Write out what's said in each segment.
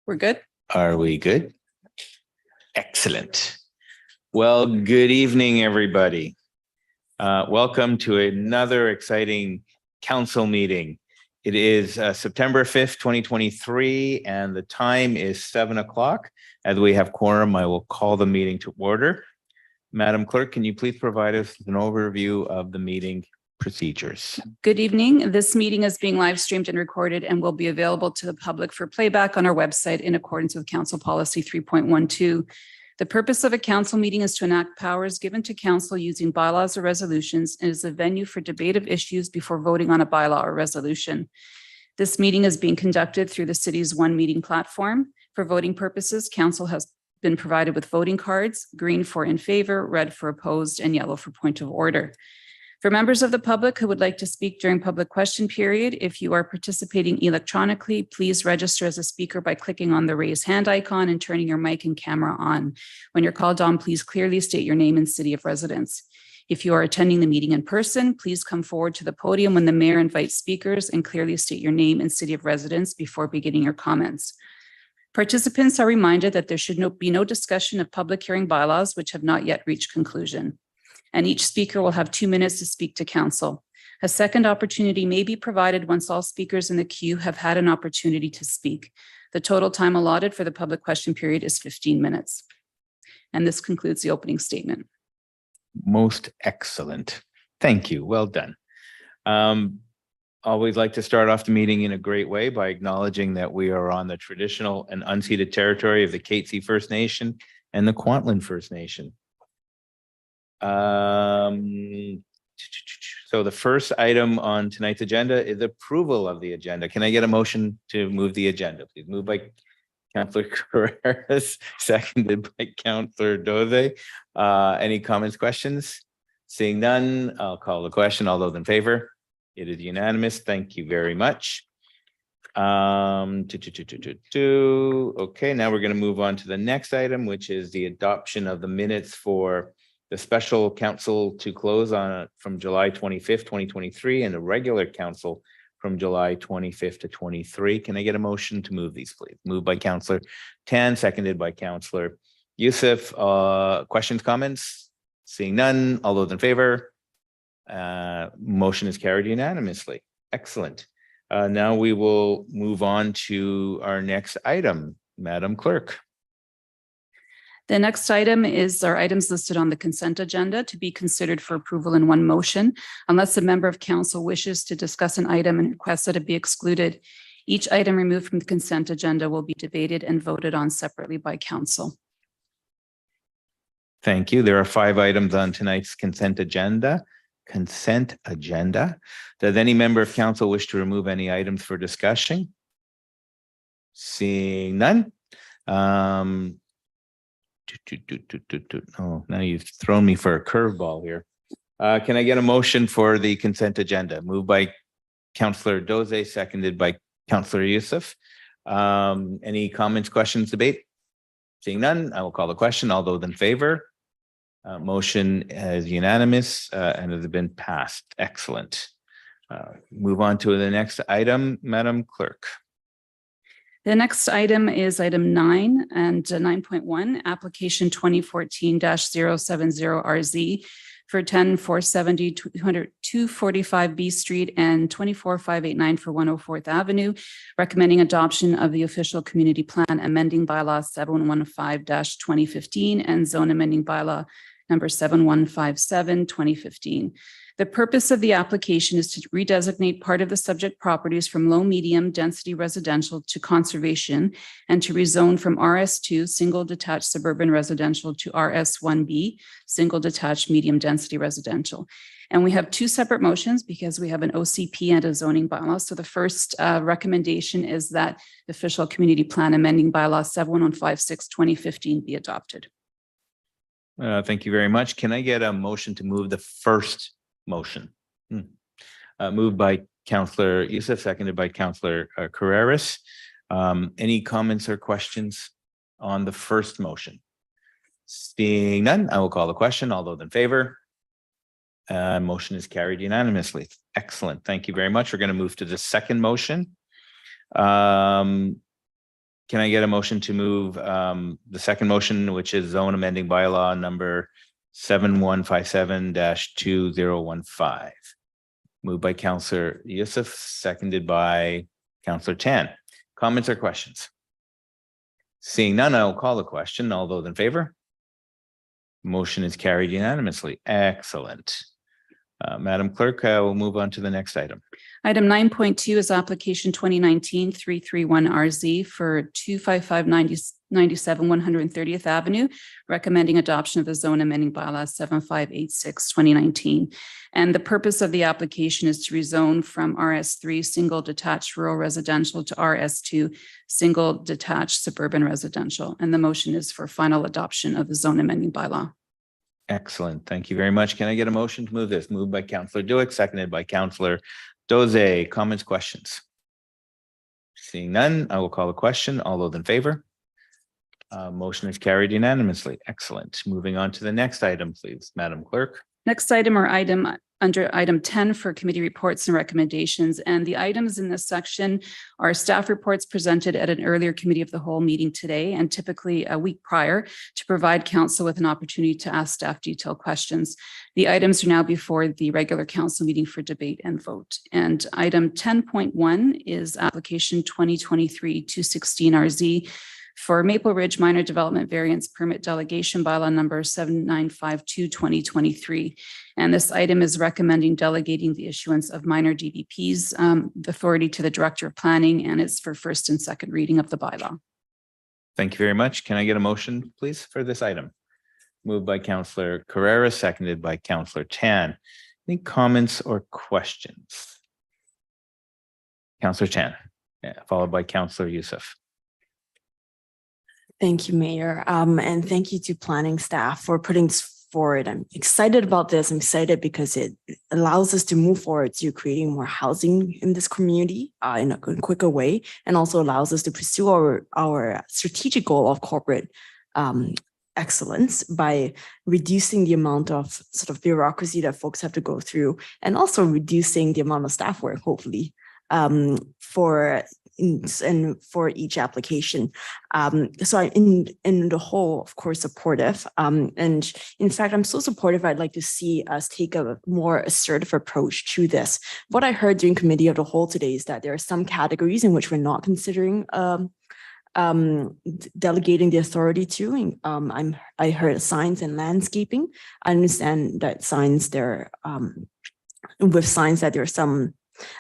We're good? Are we good? Excellent. Well, good evening, everybody. Welcome to another exciting council meeting. It is September 5th, 2023, and the time is 7 o'clock. As we have quorum, I will call the meeting to order. Madam Clerk, can you please provide us with an overview of the meeting procedures? Good evening. This meeting is being live streamed and recorded and will be available to the public for playback on our website in accordance with Council Policy 3.12. The purpose of a council meeting is to enact powers given to council using bylaws or resolutions and is a venue for debate of issues before voting on a bylaw or resolution. This meeting is being conducted through the city's One Meeting platform. For voting purposes, council has been provided with voting cards, green for in favor, red for opposed, and yellow for point of order. For members of the public who would like to speak during public question period, if you are participating electronically, please register as a speaker by clicking on the raise hand icon and turning your mic and camera on. When you're called on, please clearly state your name and city of residence. If you are attending the meeting in person, please come forward to the podium when the mayor invites speakers and clearly state your name and city of residence before beginning your comments. Participants are reminded that there should be no discussion of public hearing bylaws which have not yet reached conclusion. And each speaker will have 2 minutes to speak to council. A second opportunity may be provided once all speakers in the queue have had an opportunity to speak. The total time allotted for the public question period is 15 minutes. And this concludes the opening statement. Most excellent. Thank you. Well done. Always like to start off the meeting in a great way by acknowledging that we are on the traditional and unceded territory of the Katzie First Nation and the Kwantlen First Nation. So the first item on tonight's agenda is approval of the agenda. Can I get a motion to move the agenda, please? Moved by Councillor Carreras, seconded by Councillor Doze. Any comments, questions? Seeing none, I'll call the question. All those in favor? It is unanimous. Thank you very much. Okay, now we're going to move on to the next item, which is the adoption of the minutes for the special council to close on from July 25th, 2023, and the regular council from July 25th to 23. Can I get a motion to move these, please? Moved by Councillor Tan, seconded by Councillor Youssef. Questions, comments? Seeing none, all those in favor? Motion is carried unanimously. Excellent. Now we will move on to our next item. Madam Clerk. The next item is our items listed on the consent agenda to be considered for approval in one motion, unless a member of council wishes to discuss an item and requests that it be excluded. Each item removed from the consent agenda will be debated and voted on separately by council. Thank you. There are 5 items on tonight's consent agenda. Does any member of council wish to remove any items for discussion? Seeing none. Oh, now you've thrown me for a curveball here. Can I get a motion for the consent agenda? Moved by Councillor Doze, seconded by Councillor Youssef. Any comments, questions, debate? Seeing none, I will call the question. All those in favor? Motion is unanimous and has been passed. Excellent. Move on to the next item, Madam Clerk. The next item is item 9 and 9.1, application 2014-070RZ for 10470 245 B Street and 24589 for 104th Avenue, recommending adoption of the official community plan amending bylaw 715-2015 and zone amending bylaw number 7157-2015. The purpose of the application is to redesignate part of the subject properties from low medium density residential to conservation and to rezone from RS2 single detached suburban residential to RS1B single detached medium density residential. And we have 2 separate motions because we have an OCP and a zoning bylaw. So the first recommendation is that the official community plan amending bylaw 715-2015 be adopted. Thank you very much. Can I get a motion to move the first motion? Moved by Councillor Youssef, seconded by Councillor Carreras. Any comments or questions on the first motion? Seeing none, I will call the question. All those in favor? Motion is carried unanimously. Excellent. Thank you very much. We're going to move to the second motion. Can can I get a motion to move the second motion, which is zone amending bylaw number 7157-2015? Moved by Counselor Youssef, seconded by Counselor Tan. Comments or questions? Seeing none, I will call the question. All those in favor? Motion is carried unanimously. Excellent. Madam Clerk, I will move on to the next item. Item 9.2 is application 2019-331RZ for 25597 130th Avenue, recommending adoption of the zone amending bylaw 7586-2019. And the purpose of the application is to rezone from RS3 single detached rural residential to RS2 single detached suburban residential. And the motion is for final adoption of the zone amending bylaw. Excellent. Thank you very much. Can I get a motion to move this? Moved by Counselor Dewick, seconded by Counselor Doze. Comments, questions? Seeing none, I will call the question. All those in favor? Motion is carried unanimously. Excellent. Moving on to the next item, please, Madam Clerk. Next item or item under item 10 for committee reports and recommendations. And the items in this section are staff reports presented at an earlier committee of the whole meeting today and typically a week prior to provide council with an opportunity to ask staff detailed questions. The items are now before the regular council meeting for debate and vote. And item 10.1 is application 2023-216RZ for Maple Ridge Minor Development Variance Permit Delegation Bylaw number 7952-2023. And this item is recommending delegating the issuance of minor DVPs authority to the Director of Planning, and it's for first and second reading of the bylaw. Thank you very much. Can I get a motion, please, for this item? Moved by Counselor Carrera, seconded by Counselor Tan. Any comments or questions? Counselor Tan, followed by Counselor Youssef. Thank you, Mayor. And thank you to planning staff for putting this forward. I'm excited about this. I'm excited because it allows us to move forward to creating more housing in this community in a quicker way, and also allows us to pursue our strategic goal of corporate excellence by reducing the amount of sort of bureaucracy that folks have to go through, and also reducing the amount of staff work, hopefully, for each application. So I, in the whole, of course, supportive. And in fact, I'm so supportive. I'd like to see us take a more assertive approach to this. What I heard during committee of the whole today is that there are some categories in which we're not considering delegating the authority to. I heard signs and landscaping. I understand that signs there, with signs that there are some,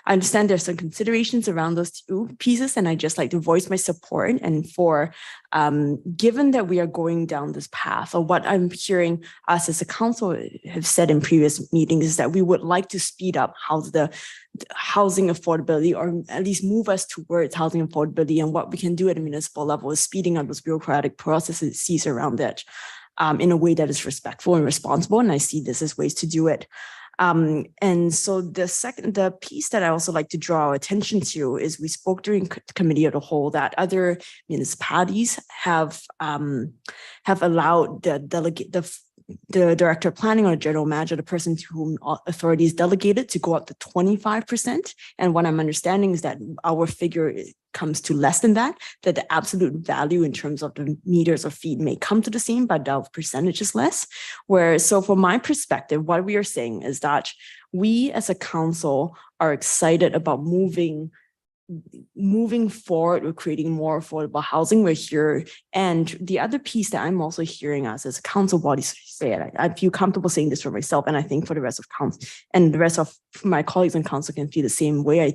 I understand there's some considerations around those two pieces, and I just like to voice my support. And for, given that we are going down this path, or what I'm hearing us as a council have said in previous meetings, is that we would like to speed up the housing affordability, or at least move us towards housing affordability. And what we can do at a municipal level is speeding up those bureaucratic processes around it in a way that is respectful and responsible. And I see this as ways to do it. And so the piece that I also like to draw our attention to is we spoke during committee of the whole that other municipalities have allowed the director of planning or the general manager, the person to whom authority is delegated, to go up to 25%. And what I'm understanding is that our figure comes to less than that, that the absolute value in terms of the meters or feet may come to the same, but the percentage is less. So from my perspective, what we are saying is that we as a council are excited about moving forward with creating more affordable housing. We're here. And the other piece that I'm also hearing us as a council body say, I feel comfortable saying this for myself, and I think for the rest of council and the rest of my colleagues in council can feel the same way. I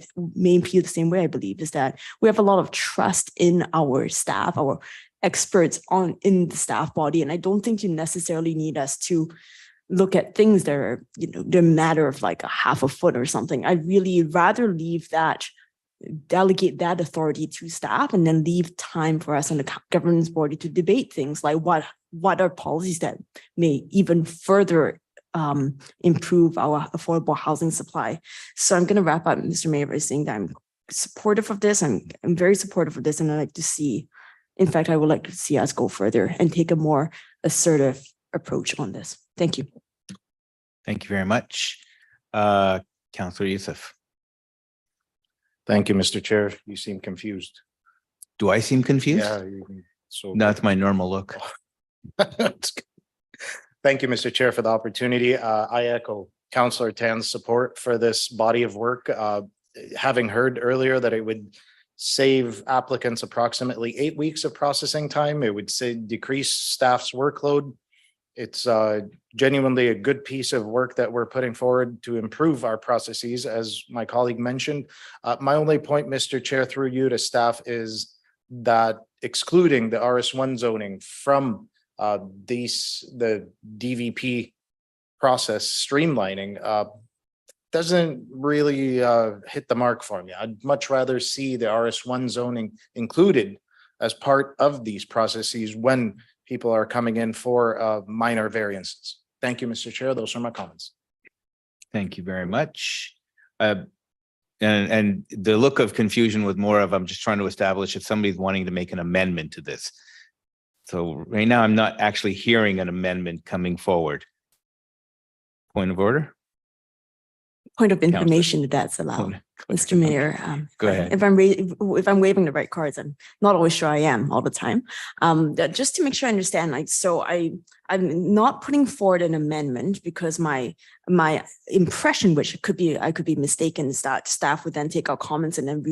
believe, is that we have a lot of trust in our staff, our experts in the staff body. And I don't think you necessarily need us to look at things that are, the matter of like a half a foot or something. I'd really rather delegate that authority to staff and then leave time for us on the governance body to debate things like what are policies that may even further improve our affordable housing supply. So I'm going to wrap up, Mr. Mayor, by saying that I'm supportive of this. I'm very supportive of this, and I would like to see us go further and take a more assertive approach on this. Thank you. Thank you very much. Councillor Youssef. Thank you, Mr. Chair. You seem confused. Do I seem confused? Yeah. So That's my normal look. thank you, Mr. Chair, for the opportunity. I echo Councillor Tan's support for this body of work. Having heard earlier that it would save applicants approximately 8 weeks of processing time, it would say decrease staff's workload. It's genuinely a good piece of work that we're putting forward to improve our processes, as my colleague mentioned. My only point, Mr. Chair, through you to staff, is that excluding the RS1 zoning from the DVP process streamlining doesn't really hit the mark for me. I'd much rather see the RS1 zoning included as part of these processes when people are coming in for minor variances. Thank you, Mr. Chair. Those are my comments. Thank you very much. And the look of confusion was more of, I'm just trying to establish if somebody's wanting to make an amendment to this. So right now, I'm not actually hearing an amendment coming forward. Point of order? Point of Counselor. information, if that's allowed. Mr. Mayor. Go ahead. If I'm waving the right cards, I'm not always sure I am all the time. Just to make sure I understand, like, so I'm not putting forward an amendment because my impression, which I could be mistaken, is that staff would then take our comments and then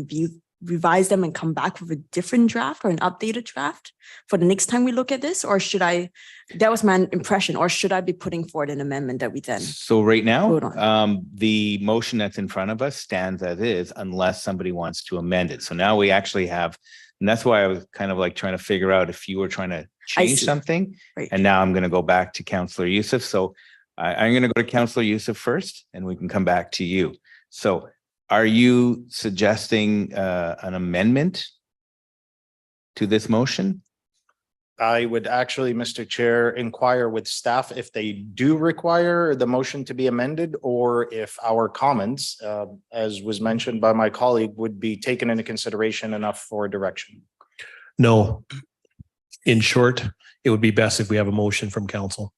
revise them and come back with a different draft or an updated draft for the next time we look at this? Or that was my impression, or should I be putting forward an amendment that we then? So right now, vote on? the motion that's in front of us stands as is unless somebody wants to amend it. So now we actually have, and that's why I was kind of like trying to figure out if you were trying to change see. something. Right. And now I'm going to go back to Councillor Youssef. So I'm going to go to Councillor Youssef first, and we can come back to you. So are you suggesting an amendment to this motion? I would actually, Mr. Chair, inquire with staff if they do require the motion to be amended, or if our comments, as was mentioned by my colleague, would be taken into consideration enough for direction. No. In short, it would be best if we have a motion from council.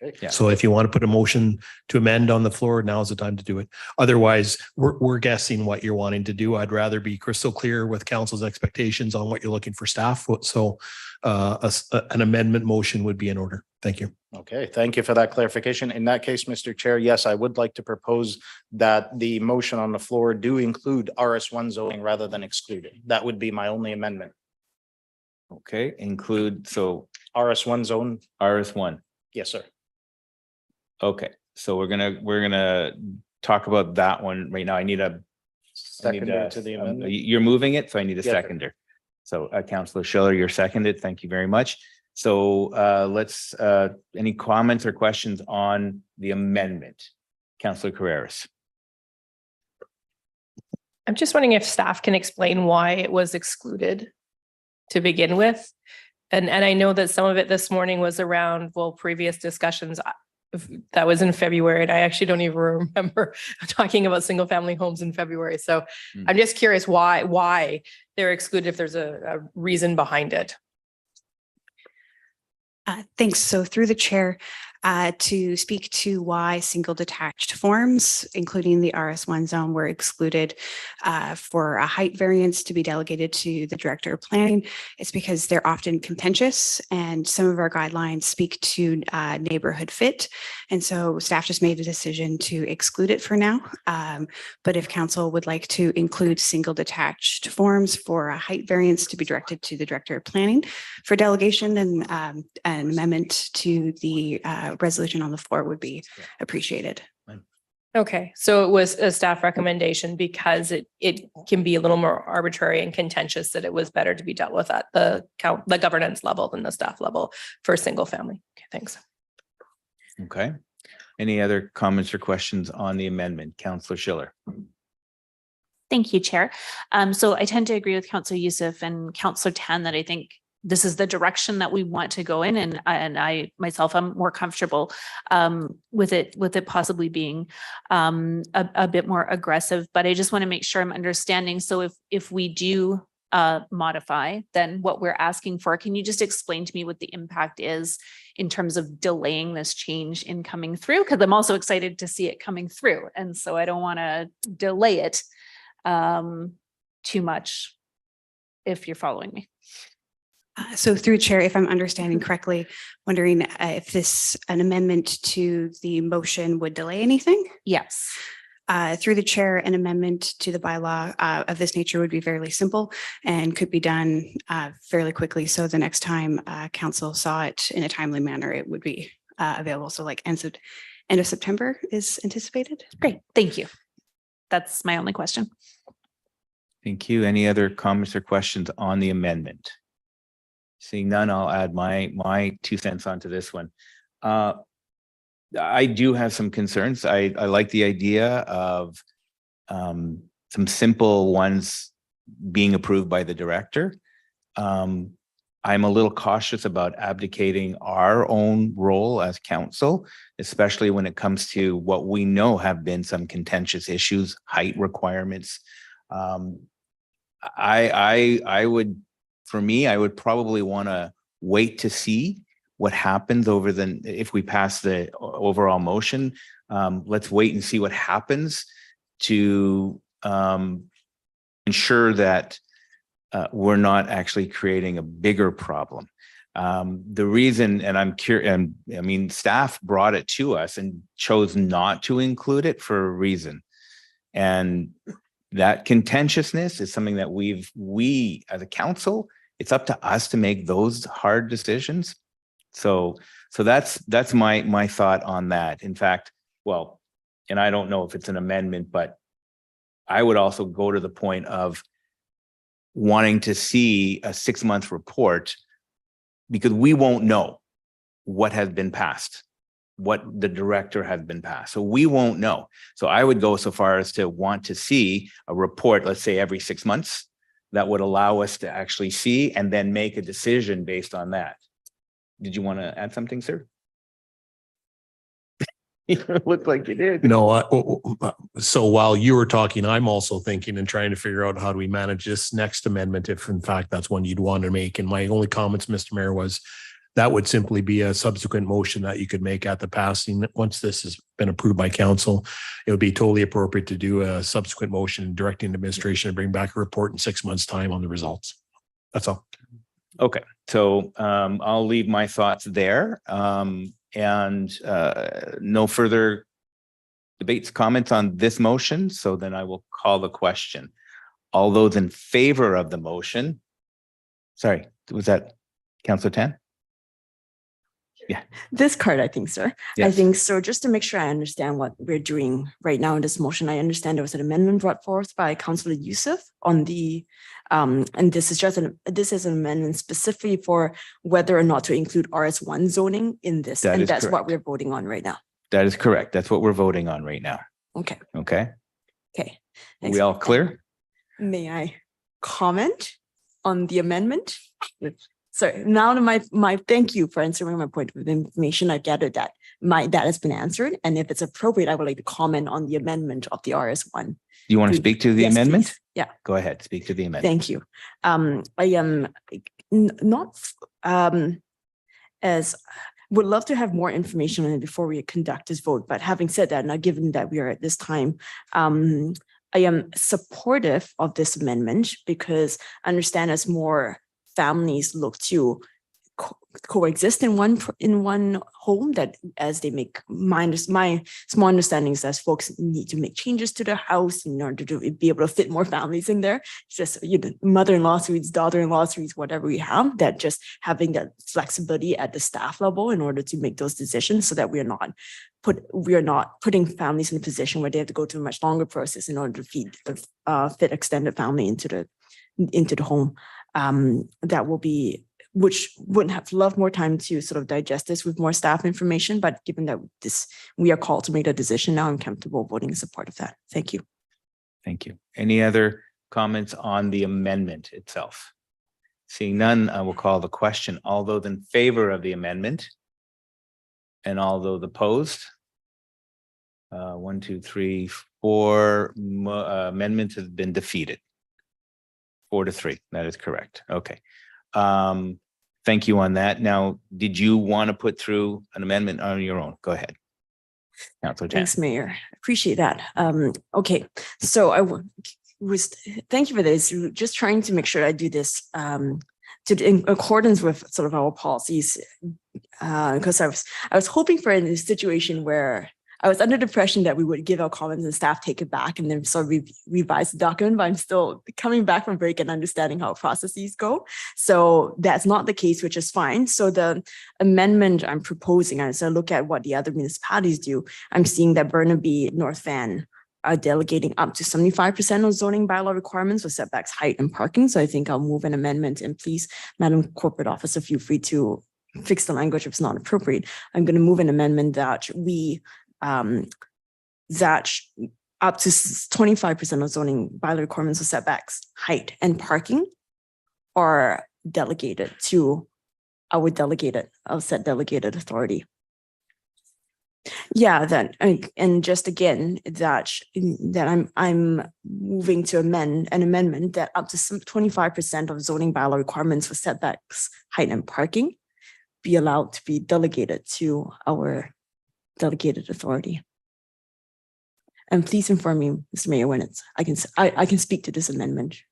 Okay. Yeah. So if you want to put a motion to amend on the floor, now's the time to do it. Otherwise, we're guessing what you're wanting to do. I'd rather be crystal clear with council's expectations on what you're looking for staff. So an amendment motion would be in order. Thank you. Okay, thank you for that clarification. In that case, Mr. Chair, yes, I would like to propose that the motion on the floor do include RS1 zoning rather than exclude it. That would be my only amendment. Okay, include, so RS1 zone, RS1. yes, sir. Okay, so we're gonna talk about that one right now. I need a Seconder to the amendment. You're moving it, so I need a Yes, sir. seconder. So Councillor Schiller, you're seconded. Thank you very much. So let's any comments or questions on the amendment? Councillor Carreras. I'm just wondering if staff can explain why it was excluded to begin with. And I know that some of it this morning was around, well, previous discussions. That was in February, and I actually don't even remember talking about single family homes in February. So I'm just curious why they're excluded, if there's a reason behind it. Thanks. So through the chair, to speak to why single detached forms, including the RS1 zone, were excluded for a height variance to be delegated to the director of planning. It's because they're often contentious, and some of our guidelines speak to neighborhood fit. And so staff just made a decision to exclude it for now. But if council would like to include single detached forms for a height variance to be directed to the director of planning for delegation, then an amendment to the resolution on the floor would be appreciated. Okay, so it was a staff recommendation because it can be a little more arbitrary and contentious, that it was better to be dealt with at the governance level than the staff level for single family. Okay, thanks. Okay. Any other comments or questions on the amendment? Councillor Schiller. Thank you, Chair. So I tend to agree with Councillor Youssef and Councillor Tan that I think this is the direction that we want to go in, and I myself am more comfortable with it possibly being a bit more aggressive. But I just want to make sure I'm understanding. So if we do modify, then what we're asking for, can you just explain to me what the impact is in terms of delaying this change in coming through? Because I'm also excited to see it coming through, and so I don't want to delay it too much, if you're following me. So through Chair, if I'm understanding correctly, wondering if an amendment to the motion would delay anything? Yes. Through the Chair, an amendment to the bylaw of this nature would be fairly simple and could be done fairly quickly. So the next time council saw it in a timely manner, it would be available. So like end of September is anticipated. Great. Thank you. That's my only question. Thank you. Any other comments or questions on the amendment? Seeing none, I'll add my 2 cents onto this one. I do have some concerns. I like the idea of some simple ones being approved by the director. I'm a little cautious about abdicating our own role as council, especially when it comes to what we know have been some contentious issues, height requirements. For me, I would probably want to wait to see what happens if we pass the overall motion. Let's wait and see what happens to ensure that we're not actually creating a bigger problem. The reason, and I'm curious, and I mean, staff brought it to us and chose not to include it for a reason. And that contentiousness is something that we as a council, it's up to us to make those hard decisions. So that's my thought on that. In fact, well, and I don't know if it's an amendment, but I would also go to the point of wanting to see a 6-month report, because we won't know what has been passed, what the director has been passed. So we won't know. So I would go so far as to want to see a report, let's say every 6 months, that would allow us to actually see and then make a decision based on that. Did you want to add something, sir? You look like you did. No, so while you were talking, I'm also thinking and trying to figure out how do we manage this next amendment, if in fact that's one you'd want to make. And my only comments, Mr. Mayor, was that would simply be a subsequent motion that you could make at the passing. Once this has been approved by council, it would be totally appropriate to do a subsequent motion directing the administration to bring back a report in 6 months' time on the results. That's all. Okay, so I'll leave my thoughts there. And no further debates, comments on this motion. So then I will call the question. All those in favor of the motion. Sorry, was that Councillor Tan? Yeah. This card, I think, sir. I Yes. think so. Just to make sure I understand what we're doing right now in this motion, I understand there was an amendment brought forth by Councillor Youssef on the, and this is an amendment specifically for whether or not to include RS1 zoning in this. That And is that's what correct. we're voting on right now. That is correct. That's what we're voting on right now. Okay, Okay, okay. are Thanks. we all clear? May I comment on the amendment? Sorry, now to my thank you for answering my point of information. I gathered that that has been answered. And if it's appropriate, I would like to comment on the amendment of the RS1. Do you want to speak to the Yes, amendment? please. Yeah. Go ahead, speak to the amendment. Thank you. I am not as would love to have more information on it before we conduct this vote. But having said that, now given that we are at this time, I am supportive of this amendment because I understand as more families look to coexist in one home, that as they make my small understanding is that folks need to make changes to their house in order to be able to fit more families in there. It's just mother-in-law suites, daughter-in-law suites, whatever we have, that just having that flexibility at the staff level in order to make those decisions so that we are not putting families in a position where they have to go through a much longer process in order to fit extended family into the home. That will be, which wouldn't have loved more time to sort of digest this with more staff information, but given that we are called to make a decision now, I'm comfortable voting in support of that. Thank you. Thank you. Any other comments on the amendment itself? Seeing none, I will call the question. All those in favor of the amendment? And all those opposed? 1, 2, 3, 4 amendments has been defeated. 4-3, that is correct. Okay. Thank you on that. Now, did you want to put through an amendment on your own? Go ahead. Councilor Tan. Thanks, Mayor. Appreciate that. Okay, so thank you for this. Just trying to make sure I do this in accordance with sort of our policies. Because I was hoping for a situation where I was under the impression that we would give our comments and staff take it back and then sort of revise the document, but I'm still coming back from break and understanding how processes go. So that's not the case, which is fine. So the amendment I'm proposing, as I look at what the other municipalities do, I'm seeing that Burnaby, North Van are delegating up to 75% of zoning bylaw requirements for setbacks, height, and parking. So I think I'll move an amendment, and please, Madam Corporate Officer, feel free to fix the language if it's not appropriate. I'm going to move an amendment that we that up to 25% of zoning bylaw requirements for setbacks, height, and parking are delegated to our set delegated authority. Yeah, that, and just again, that I'm moving to amend an amendment that up to 25% of zoning bylaw requirements for setbacks, height, and parking be allowed to be delegated to our delegated authority. And please inform me, Mr. Mayor, when it's I can speak to this amendment.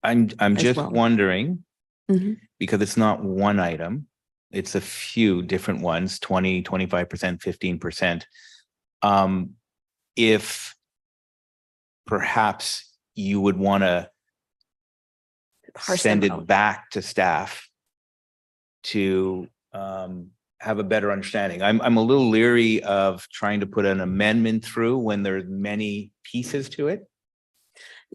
I'm as just well. wondering, Mhm. because it's not one item, it's a few different ones, 20, 25%, 15%. If perhaps you would want to Parse send them it out. back to staff to have a better understanding. I'm a little leery of trying to put an amendment through when there's many pieces to it.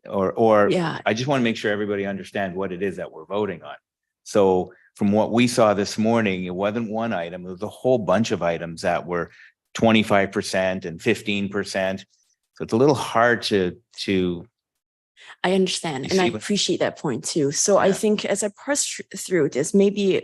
Or Yeah, I just want to make sure everybody understand what it is that we're voting on. So from what we saw this morning, it wasn't one item, it was a whole bunch of items that were 25% and 15%. So it's a little hard to I understand, You and I see what- appreciate that point too. So I Yeah. think as I parse through this, maybe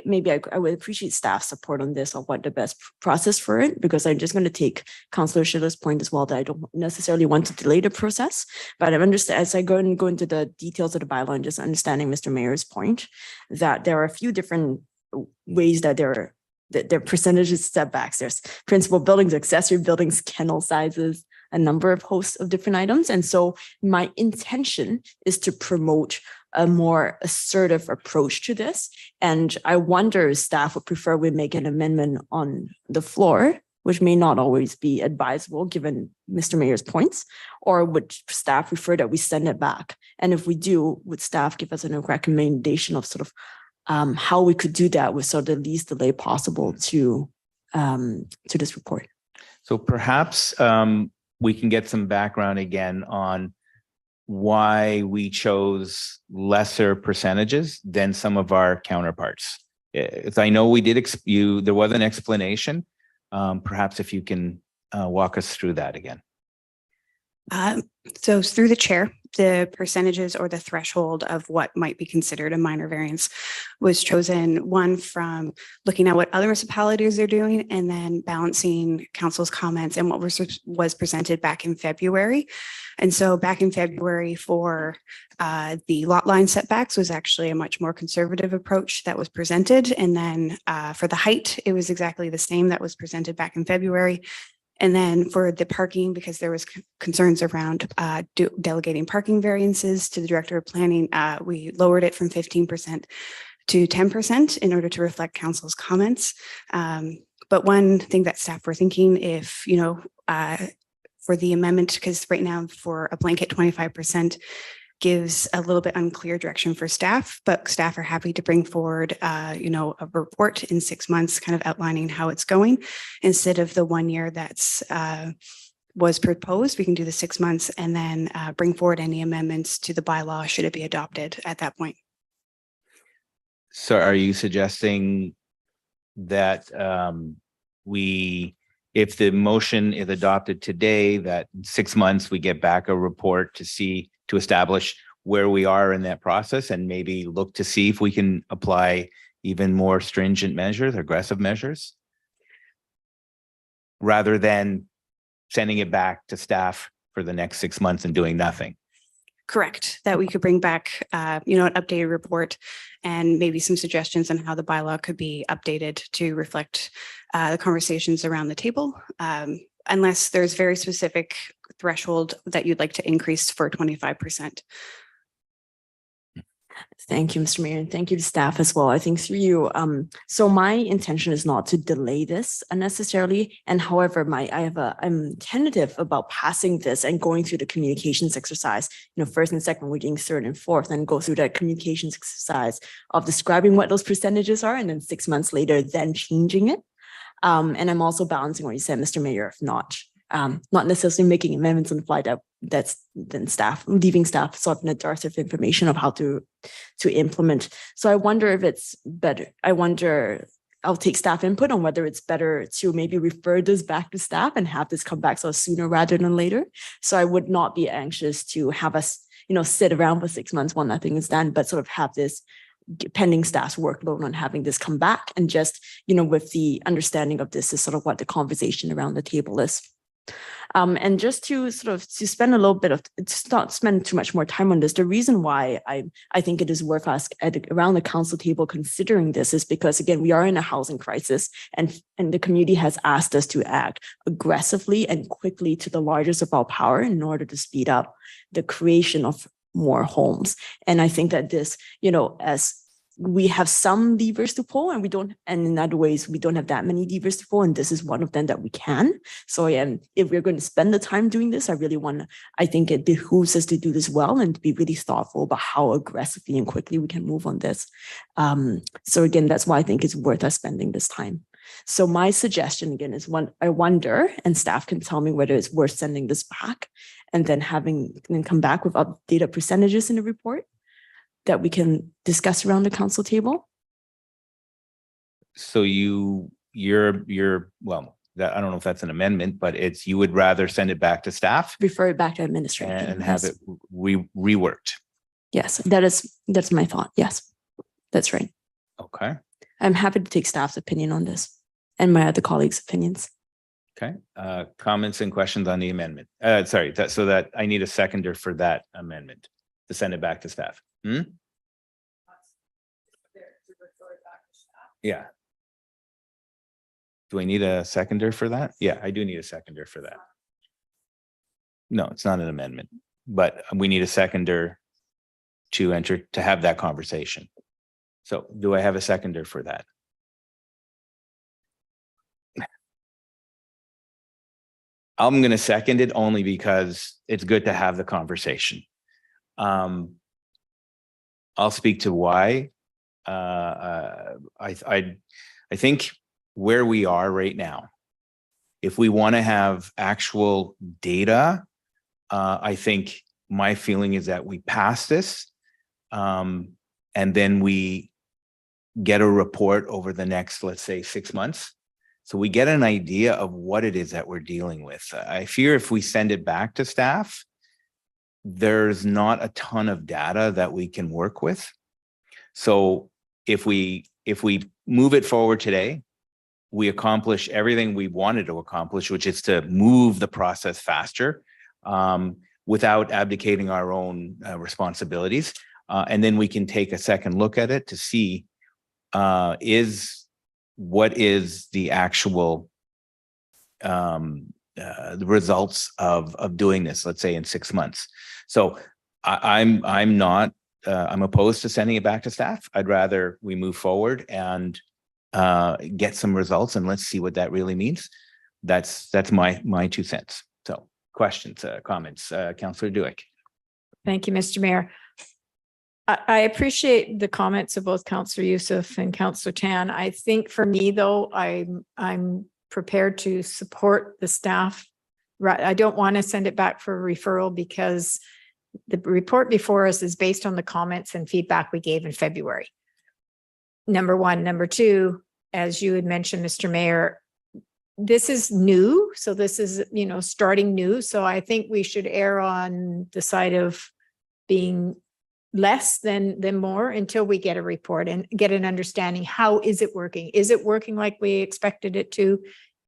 I would appreciate staff support on this, or what the best process for it, because I'm just going to take Councillor Schiller's point as well, that I don't necessarily want to delay the process, but I understand as I go into the details of the bylaw and just understanding Mr. Mayor's point, that there are a few different ways that there are percentages setbacks. There's principal buildings, accessory buildings, kennel sizes, a number of hosts of different items. And so my intention is to promote a more assertive approach to this. And I wonder if staff would prefer we make an amendment on the floor, which may not always be advisable given Mr. Mayor's points, or would staff prefer that we send it back? And if we do, would staff give us a recommendation of sort of how we could do that with sort of the least delay possible to this report? So perhaps we can get some background again on why we chose lesser percentages than some of our counterparts. As I know we did, there was an explanation. Perhaps if you can walk us through that again. So through the chair, the percentages or the threshold of what might be considered a minor variance was chosen, one, from looking at what other municipalities are doing, and then balancing council's comments and what was presented back in February. And so back in February for the lot line setbacks was actually a much more conservative approach that was presented. And then for the height, it was exactly the same that was presented back in February. And then for the parking, because there was concerns around delegating parking variances to the director of planning, we lowered it from 15% to 10% in order to reflect council's comments. But one thing that staff were thinking, if, for the amendment, because right now for a blanket 25%, gives a little bit unclear direction for staff, but staff are happy to bring forward, a report in 6 months, kind of outlining how it's going. Instead of the 1 year that's was proposed, we can do the 6 months and then bring forward any amendments to the bylaw should it be adopted at that point. So are you suggesting that if the motion is adopted today, that in 6 months we get back a report to establish where we are in that process, and maybe look to see if we can apply even more stringent measures, aggressive measures, rather than sending it back to staff for the next 6 months and doing nothing? Correct, that we could bring back, an updated report and maybe some suggestions on how the bylaw could be updated to reflect the conversations around the table. Unless there's very specific threshold that you'd like to increase for 25%. Thank you, Mr. Mayor, and thank you to staff as well. I think through you, so my intention is not to delay this unnecessarily. And however, I'm tentative about passing this and going through the communications exercise, first and second reading, third and fourth, and go through that communications exercise of describing what those percentages are, and then 6 months later, then changing it. And I'm also balancing what you said, Mr. Mayor, if not necessarily making amendments on the fly, that's then leaving staff sort of in a dearth of information of how to implement. So I wonder if it's better. I'll take staff input on whether it's better to maybe refer this back to staff and have this come back sooner rather than later. So I would not be anxious to have us, sit around for 6 months while nothing is done, but sort of have this pending staff's workload on having this come back, and just, with the understanding of this is sort of what the conversation around the table is. And just to spend a little bit of, to not spend too much more time on this, the reason why I think it is worth us around the council table considering this is because, again, we are in a housing crisis, and the community has asked us to act aggressively and quickly to the largest of our power in order to speed up the creation of more homes. And I think that this, as we have some levers to pull, and in other ways, we don't have that many levers to pull. And this is one of them that we can. So if we're going to spend the time doing this, I think it behooves us to do this well and to be really thoughtful about how aggressively and quickly we can move on this. So again, that's why I think it's worth us spending this time. So my suggestion again is I wonder, and staff can tell me whether it's worth sending this back and then come back with updated percentages in the report that we can discuss around the council table. So you're well, that, I don't know if that's an amendment, but you would rather send it back to staff Refer it back to administration. and have it reworked. Yes, that's my thought. Yes, that's right. Okay. I'm happy to take staff's opinion on this and my other colleagues' opinions. Okay. Comments and questions on the amendment. Sorry, so that I need a seconder for that amendment to send it back to staff. Yeah. Do I need a seconder for that? Yeah, I do need a seconder for that. No, it's not an amendment, but we need a seconder to have that conversation. So do I have a seconder for that? I'm going to second it only because it's good to have the conversation. I'll speak to why. I think where we are right now, if we want to have actual data, I think my feeling is that we pass this, and then we get a report over the next, let's say, 6 months. So we get an idea of what it is that we're dealing with. I fear if we send it back to staff, there's not a ton of data that we can work with. So if we move it forward today, we accomplish everything we wanted to accomplish, which is to move the process faster without abdicating our own responsibilities. And then we can take a second look at it to see what is the actual the results of doing this, let's say in 6 months. So I'm opposed to sending it back to staff. I'd rather we move forward and get some results, and let's see what that really means. That's my 2 cents. So questions, comments, Councillor Duick. Thank you, Mr. Mayor. I appreciate the comments of both Councillor Youssef and Councillor Tan. I think for me, though, I'm prepared to support the staff. I don't want to send it back for referral because the report before us is based on the comments and feedback we gave in February. Number one. Number two, as you had mentioned, Mr. Mayor, this is new. So this is, starting new. So I think we should err on the side of being less than more until we get a report and get an understanding. How is it working? Is it working like we expected it to?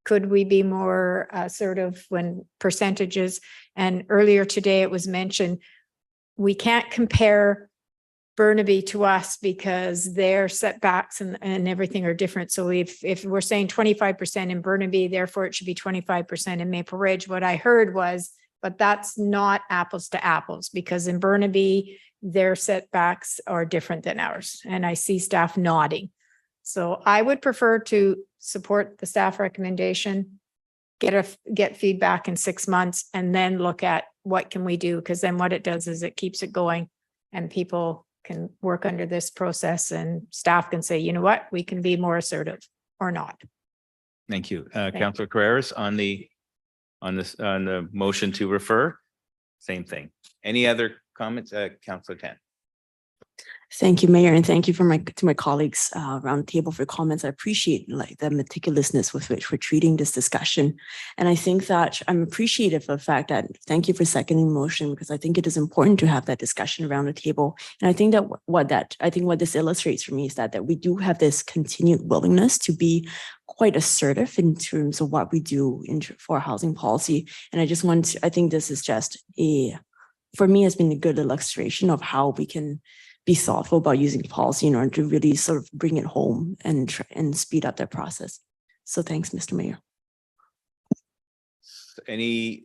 Could we be more assertive when percentages? And earlier today it was mentioned, we can't compare Burnaby to us because their setbacks and everything are different. So if we're saying 25% in Burnaby, therefore it should be 25% in Maple Ridge. What I heard was, but that's not apples to apples, because in Burnaby, their setbacks are different than ours. And I see staff nodding. So I would prefer to support the staff recommendation, get feedback in 6 months, and then look at what can we do? Because then what it does is it keeps it going and people can work under this process and staff can say, you know what, we can be more assertive or not. Thank you. Councillor Carreras on the motion to refer. Same thing. Any other comments? Councillor Tan. Thank you, Mayor, and thank you to my colleagues around the table for comments. I appreciate like the meticulousness with which we're treating this discussion. And I think that I'm appreciative of the fact that, thank you for seconding the motion, because I think it is important to have that discussion around the table. And I think that what this illustrates for me is that we do have this continued willingness to be quite assertive in terms of what we do for housing policy. And I think this is just for me, has been a good illustration of how we can be thoughtful about using policy in order to really sort of bring it home and speed up that process. So thanks, Mr. Mayor.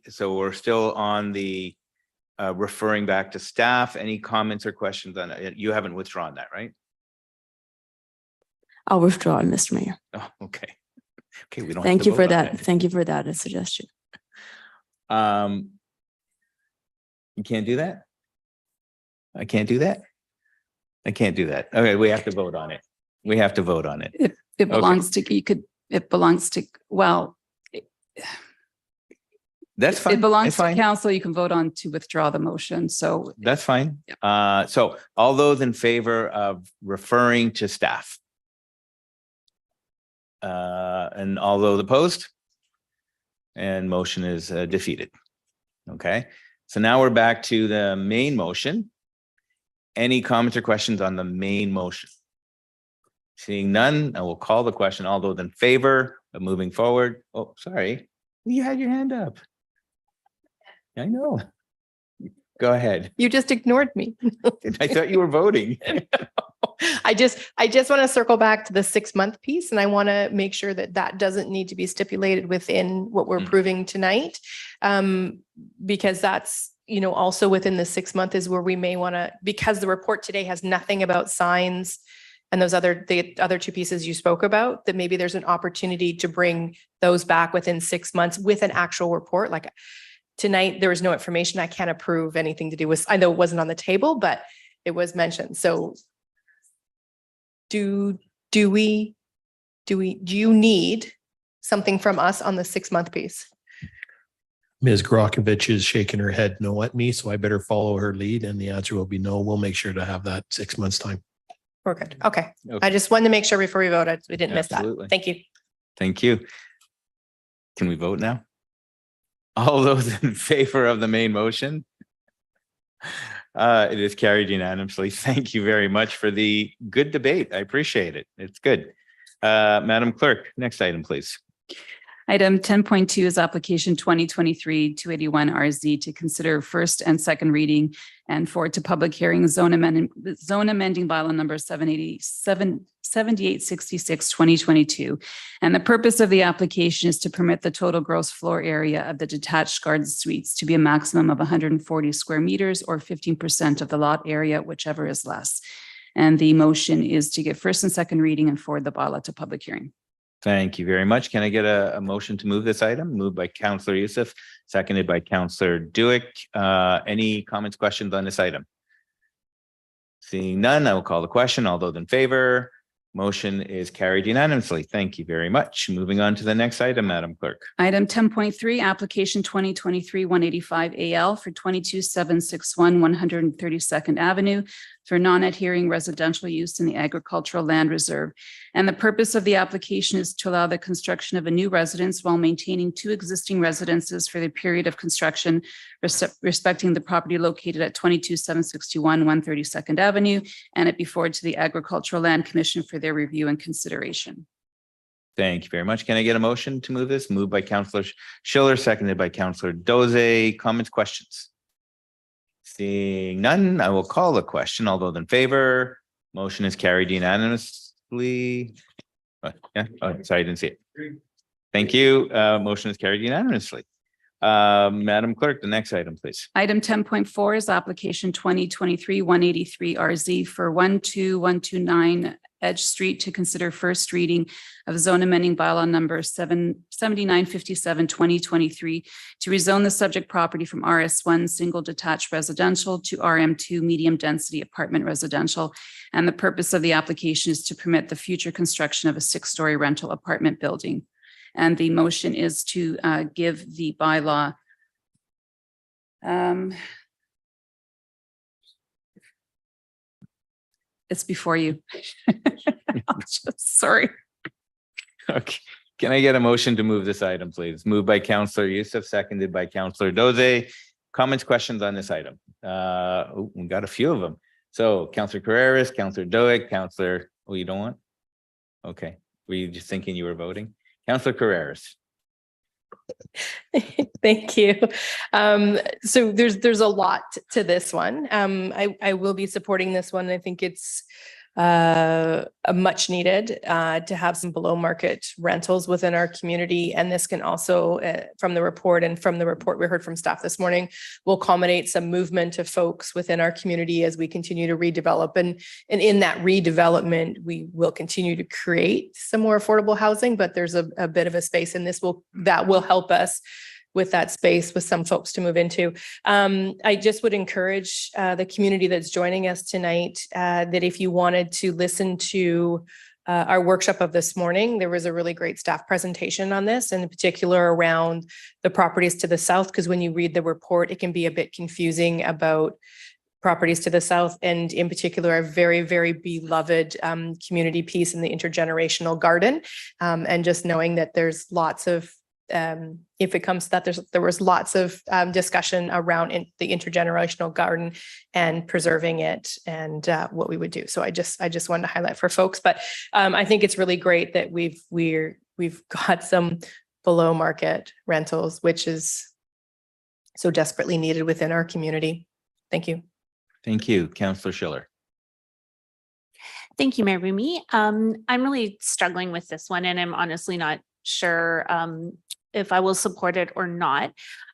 So we're still on the referring back to staff. Any comments or questions on it? You haven't withdrawn that, right? I'll withdraw it, Mr. Mayor. Oh, okay. Okay, we don't. Thank you for that. Thank you for that suggestion. You can't do that? I can't do that? I can't do that. Okay, we have to vote on it. We have to vote on it. It belongs to, it belongs to, well, That's fine. it belongs It's to fine. council. You can vote on to withdraw the motion. So That's fine. So all those in favor of referring to staff? And all those opposed? And motion is defeated. Okay, so now we're back to the main motion. Any comments or questions on the main motion? Seeing none, I will call the question. All those in favor of moving forward? Oh, sorry. You had your hand up. I know. Go ahead. You just ignored me. I thought you were voting. I just want to circle back to the 6-month piece, and I want to make sure that that doesn't need to be stipulated within what we're approving tonight. Because that's, also within the 6 month is where we may want to, because the report today has nothing about signs and the other two pieces you spoke about, that maybe there's an opportunity to bring those back within 6 months with an actual report. Like tonight, there was no information. I can't approve anything to do with, I know it wasn't on the table, but it was mentioned. So do you need something from us on the 6-month piece? Ms. Grokovich is shaking her head no at me, so I better follow her lead, and the answer will be no. We'll make sure to have that 6 months time. We're good. Okay. Okay. I just wanted to make sure before we voted, we didn't miss that. Absolutely. Thank you. Thank you. Can we vote now? All those in favor of the main motion? It is carried unanimously. Thank you very much for the good debate. I appreciate it. It's good. Madam Clerk, next item, please. Item 10.2 is application 2023-281 RZ to consider first and second reading and forward to public hearing zone amending bylaw number 7866 2022. And the purpose of the application is to permit the total gross floor area of the detached garden suites to be a maximum of 140 square meters or 15% of the lot area, whichever is less. And the motion is to give first and second reading and forward the bylaw to public hearing. Thank you very much. Can I get a motion to move this item? Moved by Councillor Youssef, seconded by Councillor Duick. Any comments, questions on this item? Seeing none, I will call the question. All those in favor? Motion is carried unanimously. Thank you very much. Moving on to the next item, Madam Clerk. Item 10.3, application 2023-185 AL for 22761 132nd Avenue for non-adhering residential use in the agricultural land reserve. And the purpose of the application is to allow the construction of a new residence while maintaining 2 existing residences for the period of construction, respecting the property located at 22761 132nd Avenue, and it be forwarded to the Agricultural Land Commission for their review and consideration. Thank you very much. Can I get a motion to move this? Moved by Councillor Schiller, seconded by Councillor Doze. Comments, questions? Seeing none, I will call the question. All those in favor? Motion is carried unanimously. Yeah, oh, sorry, I didn't see it. Thank you. Motion is carried unanimously. Madam Clerk, the next item, please. Item 10.4 is application 2023-183 RZ for 12129 Edge Street to consider first reading of zone amending bylaw number 7957-2023 to rezone the subject property from RS1 single detached residential to RM2 medium density apartment residential. And the purpose of the application is to permit the future construction of a 6-story rental apartment building. And the motion is to give the bylaw it's before you. Sorry. Okay. Can I get a motion to move this item, please? Moved by Councillor Youssef, seconded by Councillor Doze. Comments, questions on this item? We got a few of them. So Councillor Carreras, Councillor Doig, Councillor, oh, you don't want? Okay. Were you just thinking you were voting? Councillor Carreras. Thank you. So there's a lot to this one. I will be supporting this one. I think it's a much needed to have some below market rentals within our community. And this can also, from the report and from the report we heard from staff this morning, will accommodate some movement of folks within our community as we continue to redevelop. And in that redevelopment, we will continue to create some more affordable housing, but there's a bit of a space, and that will help us with that space with some folks to move into. I just would encourage the community that's joining us tonight that if you wanted to listen to our workshop of this morning, there was a really great staff presentation on this, and in particular around the properties to the south, because when you read the report, it can be a bit confusing about properties to the south, and in particular, a very, very beloved community piece in the intergenerational garden. And just knowing that there's lots of if it comes to that, there was lots of discussion around the intergenerational garden and preserving it and what we would do. So I just wanted to highlight for folks, but I think it's really great that we've got some below market rentals, which is so desperately needed within our community. Thank you. Thank you, Councillor Schiller. Thank you, Mayor Rumi. I'm really struggling with this one, and I'm honestly not sure if I will support it or not.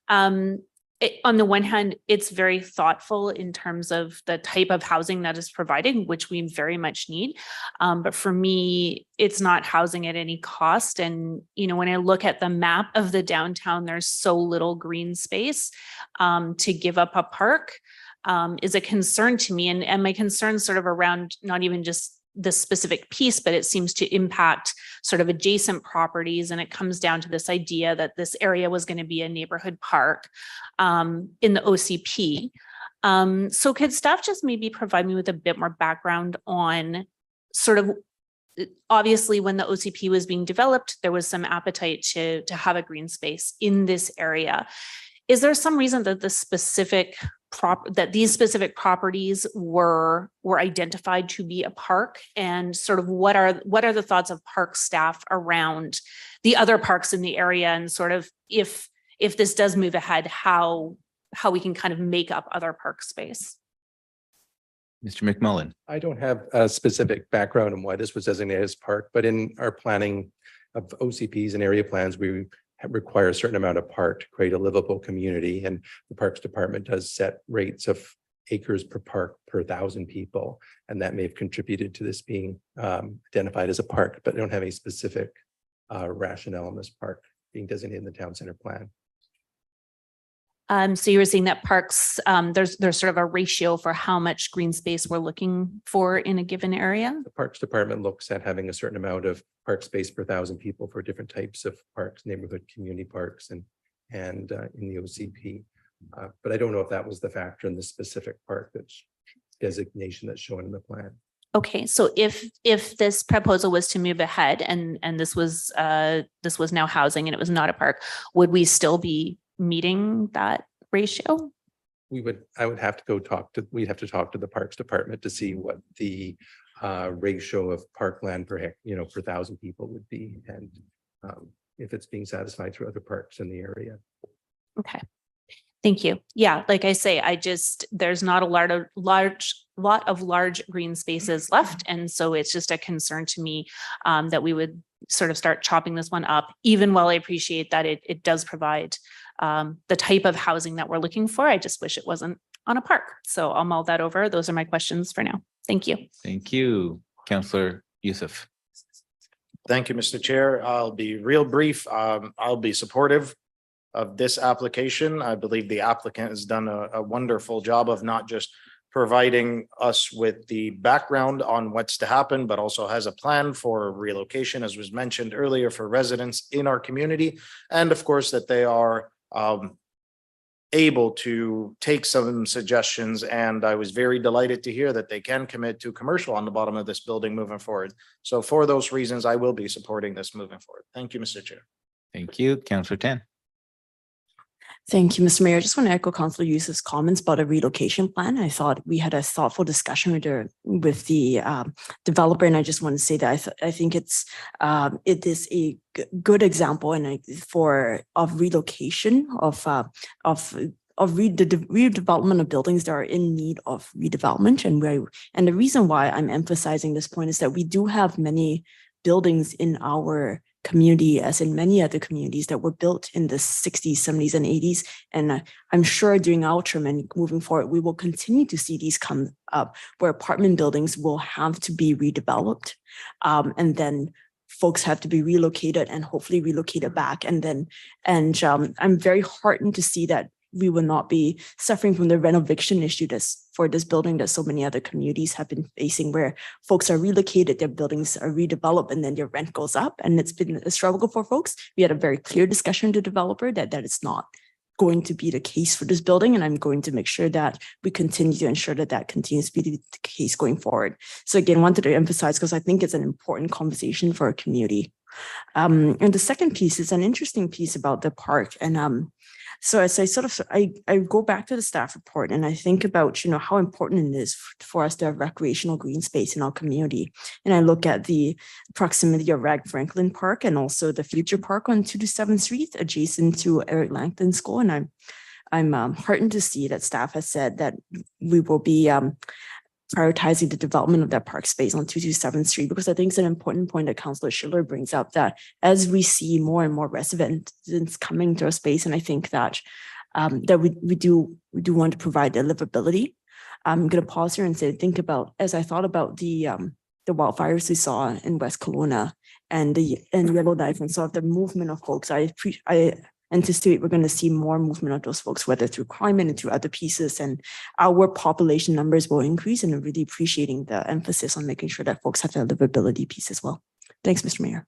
On the one hand, it's very thoughtful in terms of the type of housing that is provided, which we very much need. But for me, it's not housing at any cost. And, when I look at the map of the downtown, there's so little green space to give up a park is a concern to me. And my concern sort of around not even just the specific piece, but it seems to impact sort of adjacent properties. And it comes down to this idea that this area was going to be a neighborhood park in the OCP. So could staff just maybe provide me with a bit more background on sort of, obviously when the OCP was being developed, there was some appetite to have a green space in this area. Is there some reason that these specific properties were identified to be a park, and sort of what are the thoughts of park staff around the other parks in the area, and sort of if this does move ahead, how we can kind of make up other park space? Mr. McMullen. I don't have a specific background on why this was designated as park, but in our planning of OCPs and area plans, we require a certain amount of park to create a livable community. And the Parks Department does set rates of acres per park per 1,000 people. And that may have contributed to this being identified as a park, but they don't have any specific rationale in this park being designated in the town center plan. So you were saying that parks, there's sort of a ratio for how much green space we're looking for in a given area? The Parks Department looks at having a certain amount of park space per 1,000 people for different types of parks, neighborhood community parks, and in the OCP. But I don't know if that was the factor in the specific park that's designation that's shown in the plan. Okay, so if this proposal was to move ahead and this was now housing and it was not a park, would we still be meeting that ratio? I would have to we'd have to talk to the Parks Department to see what the ratio of parkland per 1,000 people would be, and if it's being satisfied through other parks in the area. Okay, thank you. Yeah, like I say, there's not a lot of large green spaces left, and so it's just a concern to me that we would sort of start chopping this one up, even while I appreciate that it does provide the type of housing that we're looking for. I just wish it wasn't on a park. So I'll mull that over. Those are my questions for now. Thank you. Thank you, Councillor Youssef. Thank you, Mr. Chair. I'll be real brief. I'll be supportive of this application. I believe the applicant has done a wonderful job of not just providing us with the background on what's to happen, but also has a plan for relocation, as was mentioned earlier, for residents in our community. And of course, that they are able to take some suggestions. And I was very delighted to hear that they can commit to commercial on the bottom of this building moving forward. So for those reasons, I will be supporting this moving forward. Thank you, Mr. Chair. Thank you, Councillor Tan. Thank you, Mr. Mayor. I just want to echo Councillor Youssef's comments about a relocation plan. I thought we had a thoughtful discussion with the developer, and I just want to say that I think it is a good example of relocation of the redevelopment of buildings that are in need of redevelopment. And the reason why I'm emphasizing this point is that we do have many buildings in our community, as in many other communities, that were built in the 60s, 70s, and 80s. And I'm sure during our term and moving forward, we will continue to see these come up where apartment buildings will have to be redeveloped. And then folks have to be relocated and hopefully relocated back. And I'm very heartened to see that we will not be suffering from the renovation issue for this building that so many other communities have been facing, where folks are relocated, their buildings are redeveloped, and then their rent goes up. And it's been a struggle for folks. We had a very clear discussion with the developer that it's not going to be the case for this building. And I'm going to make sure that we continue to ensure that continues to be the case going forward. So again, wanted to emphasize, because I think it's an important conversation for our community. And the second piece is an interesting piece about the park. And so as I go back to the staff report and I think about, how important it is for us to have recreational green space in our community. And I look at the proximity of Rag Franklin Park and also the Future Park on 227th Street adjacent to Eric Langton School. And I'm heartened to see that staff has said that we will be prioritizing the development of that park space on 227th Street, because I think it's an important point that Councillor Schiller brings up, that as we see more and more residents coming to our space, and I think that we do want to provide the livability. I'm going to pause here and as I thought about the wildfires we saw in West Kelowna and Yellowknife, and saw the movement of folks, I anticipate we're going to see more movement of those folks, whether through climate and through other pieces, and our population numbers will increase. And I'm really appreciating the emphasis on making sure that folks have the livability piece as well. Thanks, Mr. Mayor.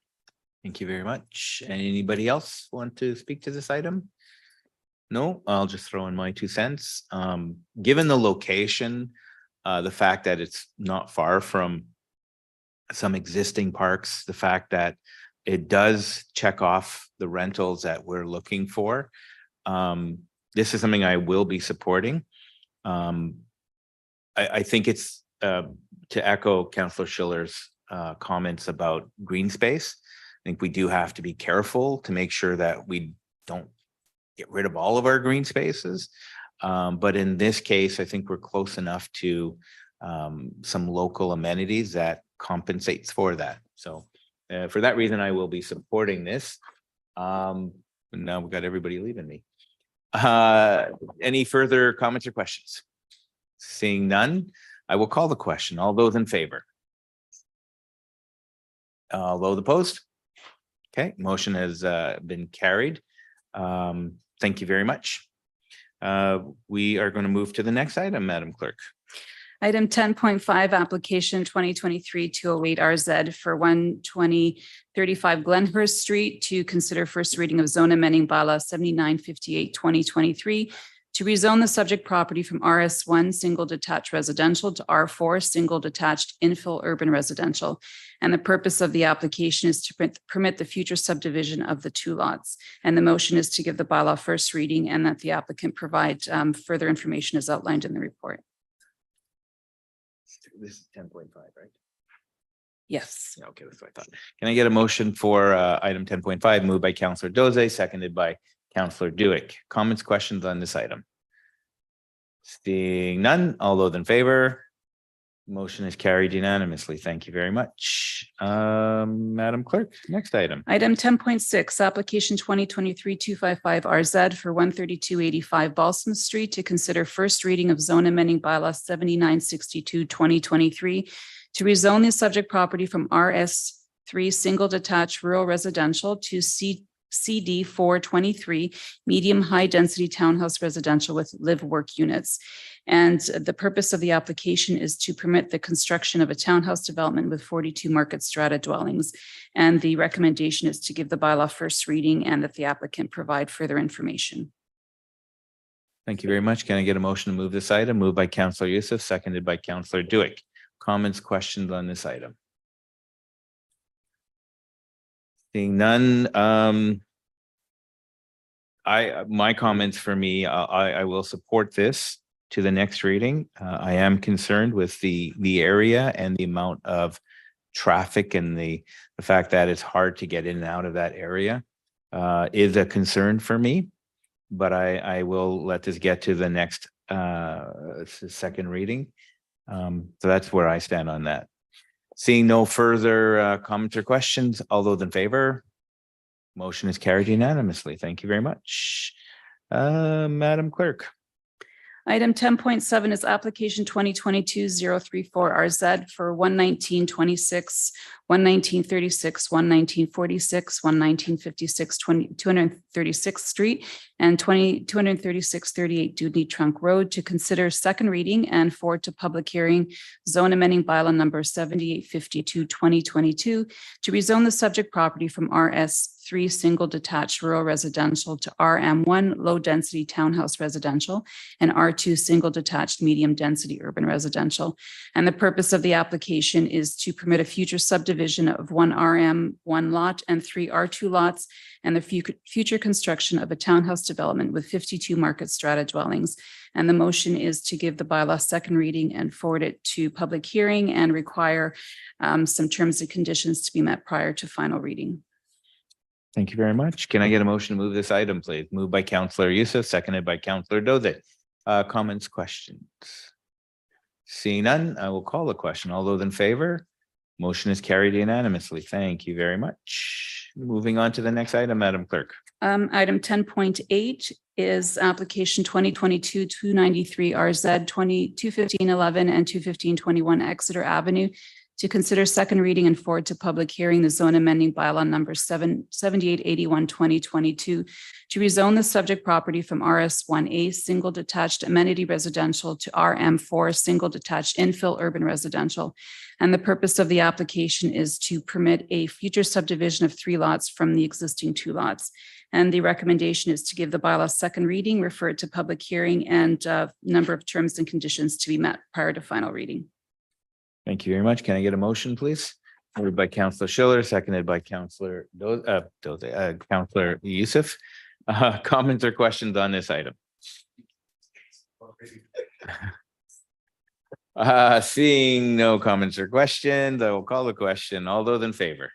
Thank you very much. Anybody else want to speak to this item? No, I'll just throw in my 2 cents. Given the location, the fact that it's not far from some existing parks, the fact that it does check off the rentals that we're looking for. This is something I will be supporting. I think it's to echo Councillor Schiller's comments about green space. I think we do have to be careful to make sure that we don't get rid of all of our green spaces. But in this case, I think we're close enough to some local amenities that compensates for that. So for that reason, I will be supporting this. Now we've got everybody leaving me. Any further comments or questions? Seeing none, I will call the question. All those in favor? All those opposed? Okay, motion has been carried. Thank you very much. We are going to move to the next item, Madam Clerk. Item 10.5, application 2023-208 RZ for 12035 Glenhurst Street to consider first reading of zone amending bylaw 7958/2023 to rezone the subject property from RS1 single detached residential to R4 single detached infill urban residential. And the purpose of the application is to permit the future subdivision of the 2 lots. And the motion is to give the bylaw first reading and that the applicant provide further information as outlined in the report. This is 10.5, right? Yes. Okay, that's what I thought. Can I get a motion for item 10.5 moved by Councillor Doze, seconded by Councillor Dewick? Comments, questions on this item? Seeing none, all those in favor? Motion is carried unanimously. Thank you very much. Madam Clerk, next item. Item 10.6, application 2023-255 RZ for 13285 Balsam Street to consider first reading of zone amending bylaw 7962-2023 to rezone the subject property from RS3 single detached rural residential to CD 423 medium high density townhouse residential with live work units. And the purpose of the application is to permit the construction of a townhouse development with 42 market strata dwellings. And the recommendation is to give the bylaw first reading and that the applicant provide further information. Thank you very much. Can I get a motion to move this item? Moved by Councillor Youssef, seconded by Councillor Duick. Comments, questions on this item? Seeing none, my comments for me, I will support this to the next reading. I am concerned with the area and the amount of traffic and the fact that it's hard to get in and out of that area is a concern for me. But I will let this get to the next second reading. So that's where I stand on that. Seeing no further comments or questions, all those in favor? Motion is carried unanimously. Thank you very much. Madam Clerk. Item 10.7 is application 2022-034 RZ for 11926, 11936, 11946, 11956, 236th Street and 23638 Dudley Trunk Road to consider second reading and forward to public hearing zone amending bylaw number 7852-2022 to rezone the subject property from RS3 single detached rural residential to RM1 low density townhouse residential and R2 single detached medium density urban residential. And the purpose of the application is to permit a future subdivision of one RM1 lot and 3 R2 lots and the future construction of a townhouse development with 52 market strata dwellings. And the motion is to give the bylaw second reading and forward it to public hearing and require some terms and conditions to be met prior to final reading. Thank you very much. Can I get a motion to move this item, please? Moved by Councillor Youssef, seconded by Councillor Dode. Comments, questions? Seeing none, I will call the question. All those in favor? Motion is carried unanimously. Thank you very much. Moving on to the next item, Madam Clerk. Item 10.8 is application 2022-293 RZ 21511 and 21521 Exeter Avenue to consider second reading and forward to public hearing the zone amending bylaw number 7881-2022 to rezone the subject property from RS1A single detached amenity residential to RM4 single detached infill urban residential. And the purpose of the application is to permit a future subdivision of 3 lots from the existing 2 lots. And the recommendation is to give the bylaw second reading, refer it to public hearing, and number of terms and conditions to be met prior to final reading. Thank you very much. Can I get a motion, please? Moved by Councillor Schiller, seconded by Councillor Councillor Youssef. Comments or questions on this item? Seeing no comments or questions, I will call the question. All those in favor?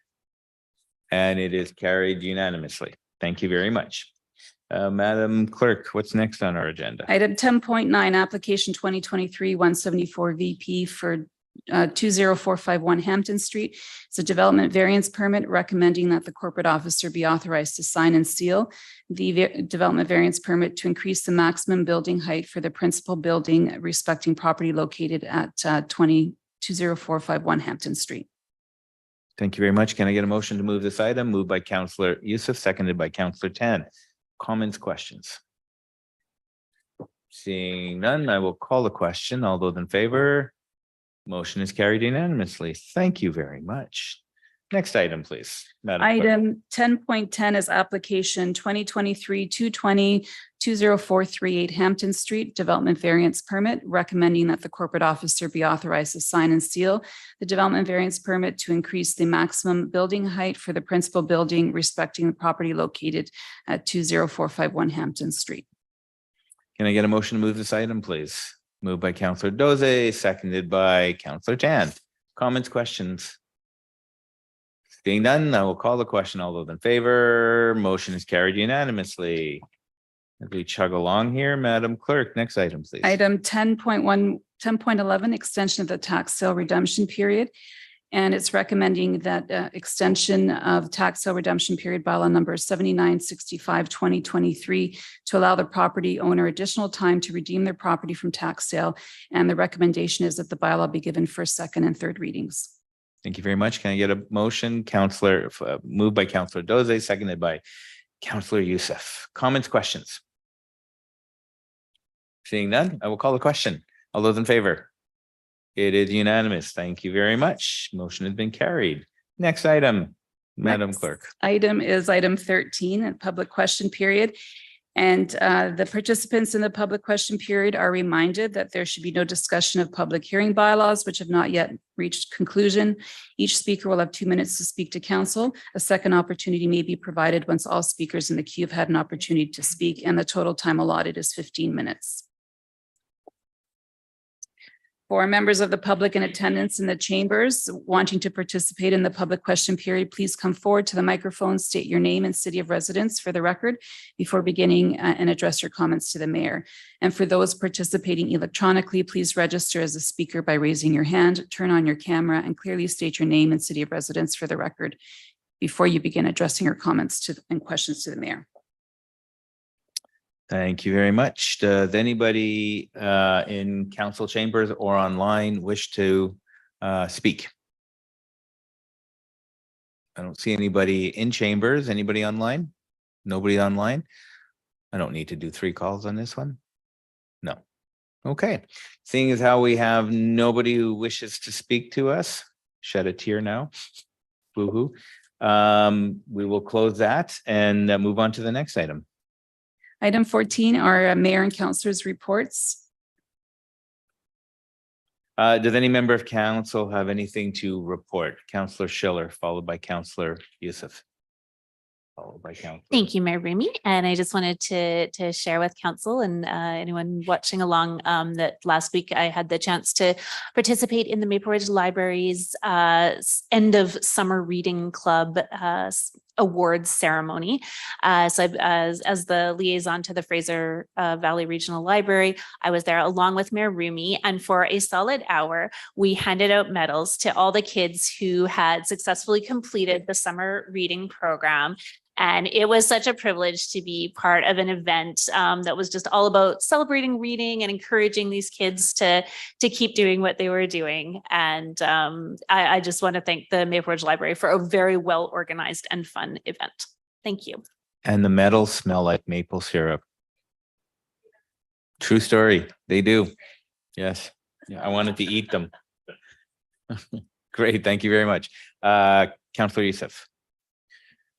And it is carried unanimously. Thank you very much. Madam Clerk, what's next on our agenda? Item 10.9, application 2023-174 VP for 20451 Hampton Street. It's a development variance permit recommending that the corporate officer be authorized to sign and seal the development variance permit to increase the maximum building height for the principal building respecting property located at 20451 Hampton Street. Thank you very much. Can I get a motion to move this item? Moved by Councillor Youssef, seconded by Councillor Tan. Comments, questions? Seeing none, I will call the question. All those in favor? Motion is carried unanimously. Thank you very much. Next item, please. Madam Clerk. Item 10.10 is application 2023-220-20438 Hampton Street Development Variance Permit, recommending that the corporate officer be authorized to sign and seal the development variance permit to increase the maximum building height for the principal building respecting the property located at 20451 Hampton Street. Can I get a motion to move this item, please? Moved by Councillor Doze, seconded by Councillor Tan. Comments, questions? Being none, I will call the question. All those in favor, motion is carried unanimously. As we chug along here, Madam Clerk, next item, please. Item 10.11 10.11, extension of the tax sale redemption period. And it's recommending that extension of tax sale redemption period bylaw number 7965/2023 to allow the property owner additional time to redeem their property from tax sale. And the recommendation is that the bylaw be given first, second, and third readings. Thank you very much. Can I get a motion? Counselor, moved by Counselor Doze, seconded by Counselor Youssef. Comments, questions? Seeing none, I will call the question. All those in favor? It is unanimous. Thank you very much. Motion has been carried. Next item, Madam Next Clerk. Item is item 13, a public question period. And the participants in the public question period are reminded that there should be no discussion of public hearing bylaws which have not yet reached conclusion. Each speaker will have 2 minutes to speak to council. A second opportunity may be provided once all speakers in the queue have had an opportunity to speak, and the total time allotted is 15 minutes. For members of the public in attendance in the chambers wanting to participate in the public question period, please come forward to the microphone, state your name and city of residence for the record before beginning and address your comments to the mayor. And for those participating electronically, please register as a speaker by raising your hand, turn on your camera, and clearly state your name and city of residence for the record before you begin addressing your comments and questions to the mayor. Thank you very much. Does anybody in council chambers or online wish to speak? I don't see anybody in chambers. Anybody online? Nobody online? I don't need to do 3 calls on this one. No. Okay. Seeing as how we have nobody who wishes to speak to us, shed a tear now. Boo-hoo. We will close that and move on to the next item. Item 14 are mayor and councilors' reports. Does any member of council have anything to report? Councillor Schiller, followed by Councillor Youssef. Followed by Councillor. Thank you, Mayor Remy. And I just wanted to share with council and anyone watching along that last week I had the chance to participate in the Maple Ridge Library's end of summer reading club awards ceremony. So as the liaison to the Fraser Valley Regional Library, I was there along with Mayor Remy, and for a solid hour, we handed out medals to all the kids who had successfully completed the summer reading program. And it was such a privilege to be part of an event that was just all about celebrating reading and encouraging these kids to keep doing what they were doing. And I just want to thank the Maple Ridge Library for a very well organized and fun event. Thank you. And the medals smell like maple syrup. True story. They do. Yes. Yeah, I wanted to eat them. Great. Thank you very much. Councillor Youssef.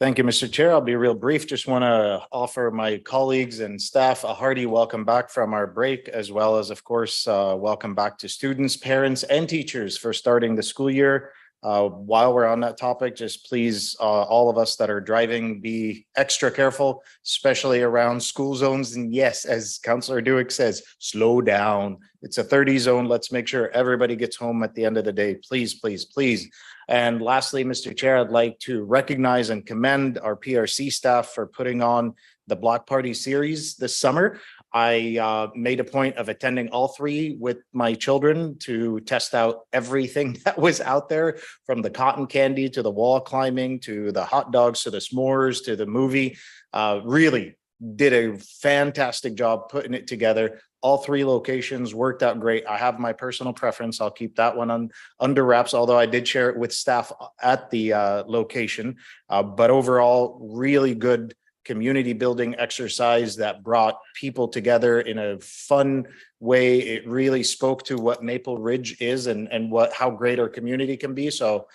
Thank you, Mr. Chair. I'll be real brief. Just want to offer my colleagues and staff a hearty welcome back from our break, as well as, of course, welcome back to students, parents, and teachers for starting the school year. While we're on that topic, just please, all of us that are driving, be extra careful, especially around school zones. And yes, as Councillor Dewick says, slow down. It's a 30 zone. Let's make sure everybody gets home at the end of the day. Please, please, please. And lastly, Mr. Chair, I'd like to recognize and commend our PRC staff for putting on the Block Party series this summer. I made a point of attending all 3 with my children to test out everything that was out there, from the cotton candy to the wall climbing to the hot dogs to the s'mores to the movie. Really did a fantastic job putting it together. All 3 locations worked out great. I have my personal preference. I'll keep that one under wraps, although I did share it with staff at the location. But overall, really good community building exercise that brought people together in a fun way. It really spoke to what Maple Ridge is and how great our community can be. So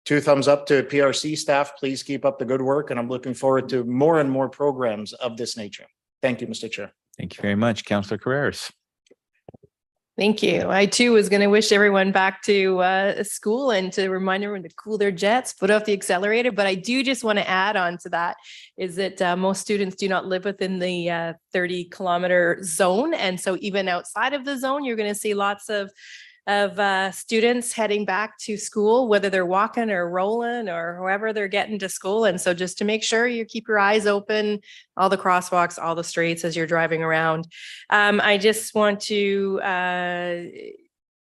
2 thumbs up to PRC staff. Please keep up the good work. And I'm looking forward to more and more programs of this nature. Thank you, Mr. Chair. Thank you very much. Councillor Carreras. Thank you. I too was going to wish everyone back to school and to remind everyone to cool their jets, put off the accelerator. But I do just want to add on to that is that most students do not live within the 30-kilometer zone. And so even outside of the zone, you're going to see lots of of students heading back to school, whether they're walking or rolling or however they're getting to school. And so just to make sure you keep your eyes open, all the crosswalks, all the streets as you're driving around. I just want to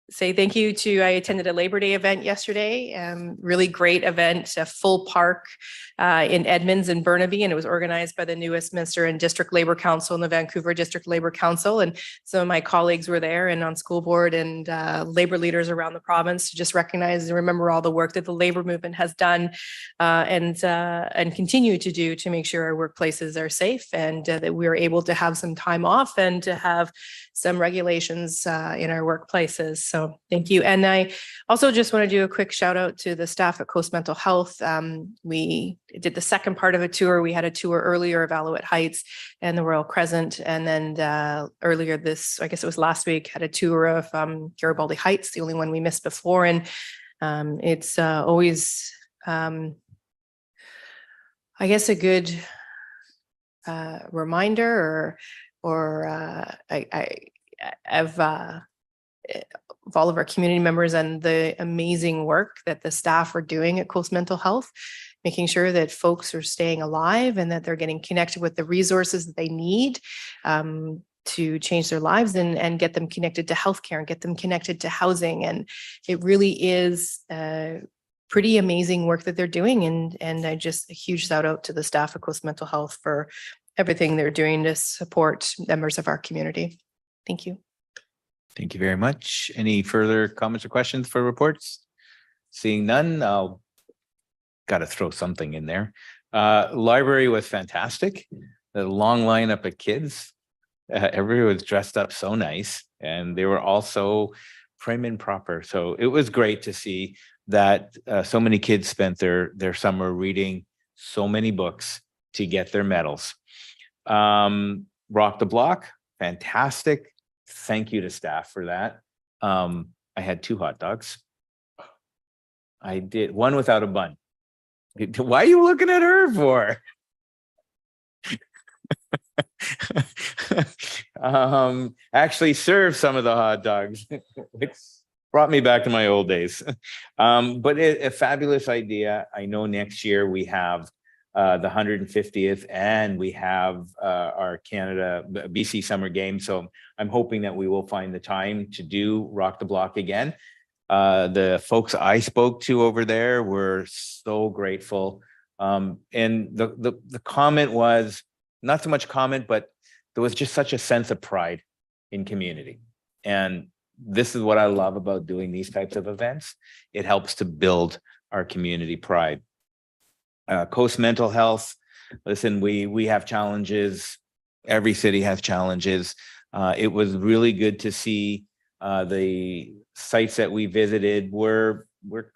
say thank you I attended a Labor Day event yesterday, really great event, a full park in Edmonds and Burnaby, and it was organized by the New Westminster and District Labor Council and the Vancouver District Labor Council. And some of my colleagues were there and on school board and labor leaders around the province to just recognize and remember all the work that the labor movement has done and continue to do to make sure our workplaces are safe and that we are able to have some time off and to have some regulations in our workplaces. So thank you. And I also just want to do a quick shout out to the staff at Coast Mental Health. We did the second part of a tour. We had a tour earlier of Alouette Heights and the Royal Crescent. And then earlier I guess it was last week, had a tour of Garibaldi Heights, the only one we missed before. And it's always, I guess, a good reminder of all of our community members and the amazing work that the staff are doing at Coast Mental Health, making sure that folks are staying alive and that they're getting connected with the resources that they need to change their lives and get them connected to healthcare and get them connected to housing. And it really is pretty amazing work that they're doing. And I just a huge shout out to the staff at Coast Mental Health for everything they're doing to support members of our community. Thank you. Thank you very much. Any further comments or questions for reports? Seeing none, I'll got to throw something in there. Library was fantastic. The long lineup of kids. Everyone was dressed up so nice, and they were also prim and proper. So it was great to see that so many kids spent their summer reading so many books to get their medals. Rock the Block, fantastic. Thank you to staff for that. I had 2 hot dogs. I did one without a bun. Why are you looking at her for? Actually served some of the hot dogs, which brought me back to my old days. But a fabulous idea. I know next year we have the 150th and we have our BC Summer Games. So I'm hoping that we will find the time to do Rock the Block again. The folks I spoke to over there were so grateful. And the comment was not so much comment, but there was just such a sense of pride in community. And this is what I love about doing these types of events. It helps to build our community pride. Coast Mental Health, listen, we have challenges. Every city has challenges. It was really good to see the sites that we visited were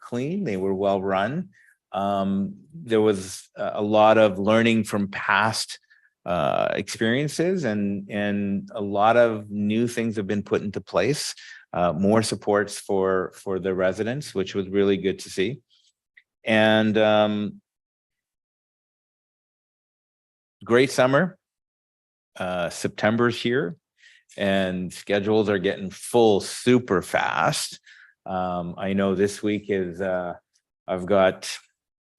clean. They were well run. There was a lot of learning from past experiences and a lot of new things have been put into place. More supports for the residents, which was really good to see. And great summer. September's here and schedules are getting full super fast. I know this week is I've got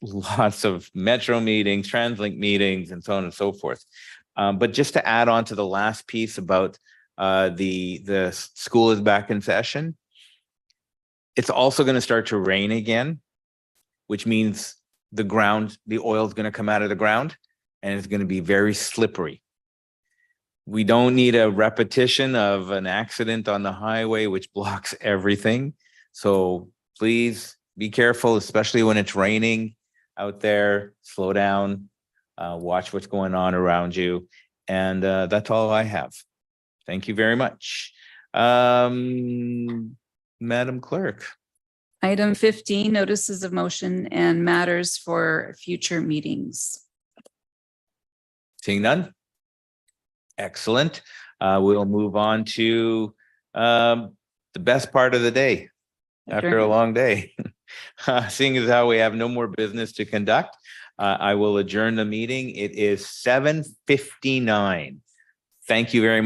lots of Metro meetings, TransLink meetings, and so on and so forth. But just to add on to the last piece about the school is back in session, it's also going to start to rain again, which means the oil is going to come out of the ground and it's going to be very slippery. We don't need a repetition of an accident on the highway, which blocks everything. So please be careful, especially when it's raining out there. Slow down, watch what's going on around you. And that's all I have. Thank you very much. Madam Clerk. Item 15, notices of motion and matters for future meetings. Seeing none. Excellent. We'll move on to the best part of the day after a long day. Seeing as how we have no more business to conduct, I will adjourn the meeting. It is 7:59. Thank you very much.